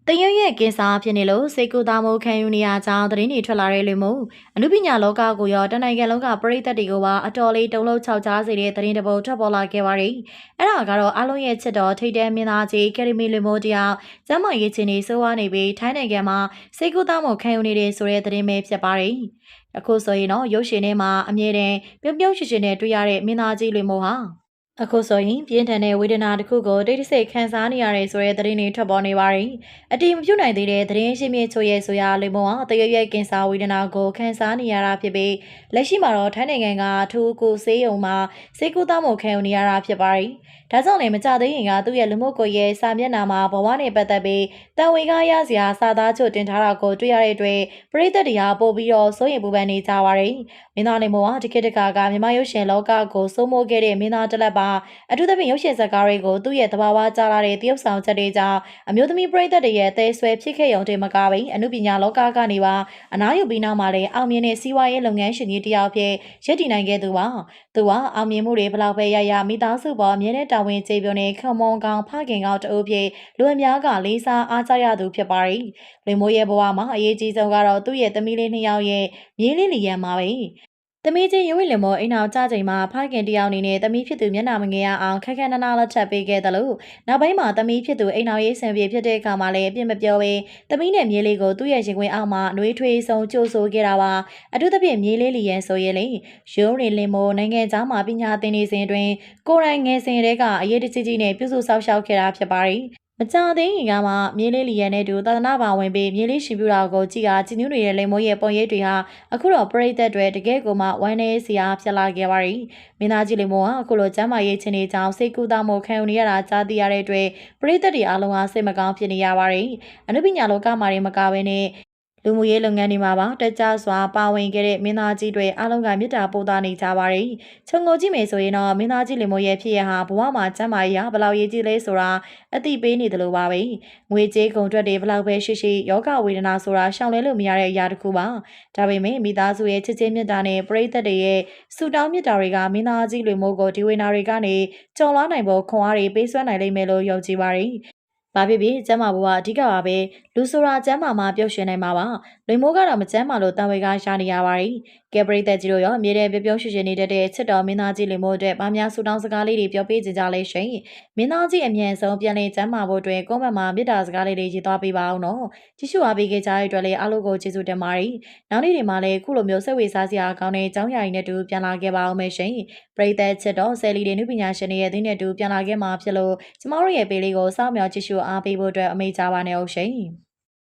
တရွရဲ့ကင်းစားဖြစ်နေလို့စိတ်ကူးသားမှုခံယူနေရကြောင်းသတင်းတွေထွက်လာတဲ့လူမှုအမှုပညာလောကကိုရောတနိုင်ငံလုံးကပရိသတ်တွေကိုပါအတော်လေးတုံ့လုံးခြောက်ကြားစေတဲ့သတင်းတစ်ပုဒ်ထွက်ပေါ်လာခဲ့ပါတယ်။အဲ့ဒါကတော့အလုံးရဲ့ချစ်တော်ထိတ်တဲမင်းသားကြီးကယ်ရီမီလူမိုတယောက်ကျမ်းမာရေးချင်းနေဆိုးဝါးနေပြီးထိုင်းနိုင်ငံမှာစိတ်ကူးသားမှုခံယူနေတဲ့ဆိုတဲ့သတင်းပဲဖြစ်ပါတယ်။အခုဆိုရင်တော့ရုပ်ရှင်ထဲမှာအမြဲတမ်းပြုံးပြုံးရွှင်ရွှင်နဲ့တွေ့ရတဲ့မင်းသားကြီးလူမိုဟာအခုဆိုရင်ပြင်းထန်တဲ့ဝေဒနာတစ်ခုကိုတိတ်တဆိတ်ခံစားနေရတယ်ဆိုတဲ့သတင်းတွေထွက်ပေါ်နေပါတယ်။အတိမပြုတ်နိုင်သေးတဲ့သတင်းရှိမြင့်ချို့ရဲ့ဆိုရလေမောဟာတရရဲ့ကင်ဆာဝေဒနာကိုခံစားနေရတာဖြစ်ပြီးလက်ရှိမှာတော့ထိုင်းနိုင်ငံကထူးကိုဆေးရုံမှာဆေးကုသမှုခံယူနေရတာဖြစ်ပါတယ်။ဒါကြောင့်လည်းမကြသေးခင်ကသူ့ရဲ့လူမှုကွန်ရက်စာမျက်နှာမှာဘဝနဲ့ပတ်သက်ပြီးတန်ဝင်ကားရစရာစာသားချုပ်တင်ထားတာကိုတွေ့ရတဲ့အတွက်ပရိသတ်တွေဟာပို့ပြီးတော့စိုးရိမ်ပူပန်နေကြပါတယ်။မင်းသားလေမောဟာဒီခေတ်တခါကမြန်မာရုပ်ရှင်လောကကိုစိုးမိုးခဲ့တဲ့မင်းသားတစ်လက်ပါအထူးသဖြင့်ရုပ်ရှင်ဇာတ်ကားတွေကိုသူ့ရဲ့သဘာဝကြားလာတဲ့တရုပ်ဆောင်ချက်တွေကြောင့်အမျိုးသမီးပရိသတ်တွေရဲ့သဲဆွဲဖြစ်ခဲ့ရုံတည်းမကဘဲအမှုပညာလောကကနေပါအနားယူပြီးနောက်မှာလည်းအောင်မြင်တဲ့စီးပွားရေးလုပ်ငန်းရှင်ကြီးတစ်ယောက်ဖြစ်ရည်တည်နိုင်ခဲ့သူပါသူကအောင်မြင်မှုတွေဘလောက်ပဲရရမိသားစုပေါ်အမြဲတမ်းတာဝန်ကျေပွန်တဲ့ခံမွန်ကောင်ဖခင်ကောင်တအုပ်ဖြစ်လူအများကလေးစားအားကြရသူဖြစ်ပါတယ်လူမျိုးရဲ့ဘဝမှာအရေးကြီးဆုံးကတော့သူ့ရဲ့သမီးလေးနှစ်ယောက်ရဲ့မြေးလေးလီယန်ပါပဲသမီးချင်းရုံးဝင်လင်မောအိမ်အောင်ကြချိန်မှာဖခင်တယောက်အနေနဲ့သမီးဖြစ်သူမျက်နှာမငယ်ရအောင်ခက်ခက်နနာလက်ချက်ပေးခဲ့တယ်လို့နောက်ပိုင်းမှာသမီးဖြစ်သူအိမ်အောင်ရေးဆင်ပြေဖြစ်တဲ့အခါမှာလည်းအပြစ်မပြောဘဲသမီးနဲ့မြေးလေးကိုသူ့ရဲ့ရင်ခွင်အောက်မှာနှွေးထွေးဆုံးကြိုးဆိုခဲ့တာပါအထူးသဖြင့်မြေးလေးလီယန်ဆိုရင်လေရုံးဝင်လင်မောနိုင်ငံသားမှာပညာသင်နေစဉ်အတွင်းကိုယ်တိုင်ငယ်စဉ်တည်းကအရေးတကြီးကြီးနဲ့ပြုစုဆောက်ရှောက်ခဲ့တာဖြစ်ပါတယ်မကြသေးခင်ကမှမြေးလေးလီယန်နဲ့တူသာသနာ့ဘာဝင်ပြီးမြေးလေးရှင်ပြူတာကိုကြည်ကာကြည်နူးနေတဲ့လိမ်မိုးရဲ့ပုံရိပ်တွေဟာအခုတော့ပရိသတ်တွေတကယ်ကိုမှဝမ်းနည်းစရာဖြစ်လာခဲ့ပါရီမင်းသားကြီးလိမ်မိုးဟာအခုလိုကျမ်းမာရေးချင်းတွေကြောင့်စိတ်ကူးသားမှုခံယူနေရတာကြားသိရတဲ့အတွက်ပရိသတ်တွေအားလုံးဟာစိတ်မကောင်းဖြစ်နေရပါရီအနုပညာလောကမှာတွေမကဘဲနဲ့လူမှုရေးလုပ်ငန်းတွေမှာပါတက်ကြစွာပါဝင်ခဲ့တဲ့မင်းသားကြီးတွေအားလုံးကမေတ္တာပို့သနေကြပါရီခြုံငုံကြည့်မယ်ဆိုရင်တော့မင်းသားကြီးလိမ်မိုးရဲ့ဖြစ်ရဟာဘဝမှာကျမ်းမာရေးဟာဘလောက်ရေးကြီးလဲဆိုတာအသိပေးနေတယ်လို့ပါပဲငွေကြေးကုန်ထွက်တွေဘလောက်ပဲရှိရှိယောဂဝေဒနာဆိုတာရှောင်လဲလို့မရတဲ့အရာတစ်ခုပါဒါပေမဲ့မိသားစုရဲ့ချစ်ချင်းမြတ်တာနဲ့ပရိသတ်တွေရဲ့ဆူတောင်းမြတ်တာတွေကမင်းသားကြီးလိမ်မိုးကိုဒီဝေနာတွေကနေကြော်လွှားနိုင်ဖို့ခွန်အားတွေပေးစွမ်းနိုင်လိမ့်မယ်လို့ယုံကြည်ပါတယ်ဘာဖြစ်ဖြစ်ကျမ်းမာဖို့ကအဓိကပါပဲလူဆိုတာကျမ်းမာမှပျော်ရွှင်နိုင်မှာပါလိမ်မိုးကတော့မကျမ်းမာလို့တန်ဝေကရှာနေရပါတယ်ကဲပရိသတ်ကြီးတို့ရောအမြဲတမ်းပျော်ရွှင်ရွှင်နေတတ်တဲ့ချစ်တော်မင်းသားကြီးလိမ်မိုးအတွက်ဗာများဆူတောင်းစကားလေးတွေပြောပေးကြကြလဲရှင်မင်းသားကြီးအမြန်ဆုံးပြန်လည်ကျမ်းမာဖို့အတွက်ကွန်မန့်မှာမေတ္တာစကားလေးတွေရေးသွားပေးပါအောင်နော်ကြည့်ရှုအားပေးခဲ့ကြတဲ့အတွက်လည်းအားလုံးကိုကျေးဇူးတင်ပါတယ်နောက်နေ့တွေမှာလည်းခုလိုမျိုးစိတ်ဝင်စားစရာကောင်းတဲ့အကြောင်းအရာတွေနဲ့တူပြန်လာခဲ့ပါအောင်မယ်ရှင်ပရိသတ်ချစ်တော်ဆယ်လီတွေနုပညာရှင်တွေရဲ့အသင်းနဲ့တူပြန်လာခဲ့မှာဖြစ်လို့ကျမတို့ရဲ့ပေးလေးကိုစောင့်မျှော်ကြည့်ရှုအားပေးဖို့အတွက်အမေးကြပါနဲ့အောင်ရှင်